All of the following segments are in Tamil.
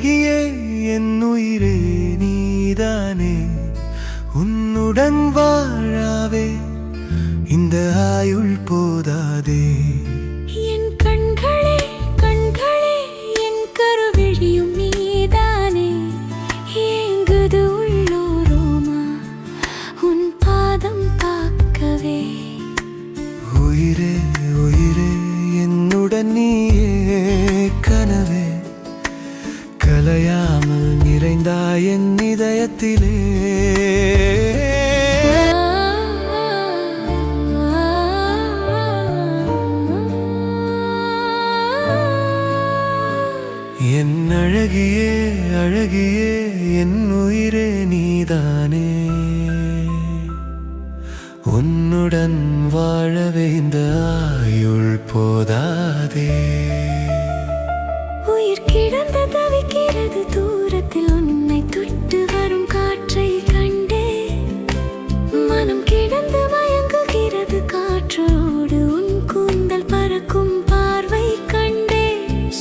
அழகியே என் உயிரே நீதானே, உன்னுடன் வாழாவே இந்த ஆயுள் போதாதே. என் கண்களே கண்களே என் கருவிழியும் நீதானே, ஏங்குது உள்ளோரோமா உன் பாதம் பார்க்கவே. உயிரே உயிரே என்னுடன் நீயே கனவே, கலையாமல் நிறைந்தாய் என் இதயத்திலே. என் அழகியே அழகியே என் உயிரே நீதானே, உன்னுடன் வாழவே இந்த ஆயுள் போதாதே. உயிர் கிடந்து தவிக்கிறது தூரத்தில் உன்னை தொட்டு வரும் காற்றை கண்டே, மனம் கிடந்து மயங்குகிறது காற்றோடு உன் கூந்தல் பறக்கும் பார்வை கண்டே.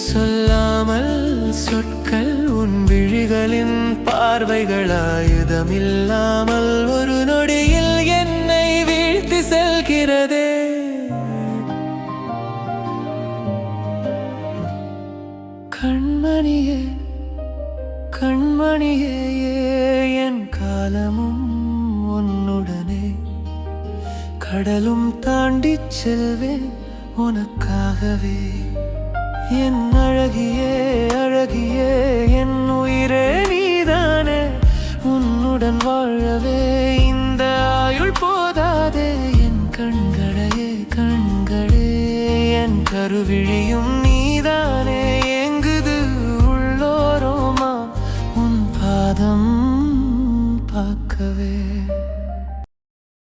சொல்லாமல் சொற்கள் உன் விழிகளின் பார்வைகள் ஆயுதமில்லாமல் ஒரு நொடியில் என்னை வீழ்த்தி செல்கிறதே. கண்மணியே கண்மணியே என் காலமும் உன்னுடனே, கடலும் தாண்டிச் செல்வேன் உனக்காகவே. என் அழகியே அழகியே என் உயிரே நீதானே, உன்னுடன் வாழவே இந்த ஆயுள் போதாதே. என் கண்களே கண்களே என் கருவிழியும் நீதானே, எங்குது உள்ளோரோமா உன் பாதம் பார்க்கவே.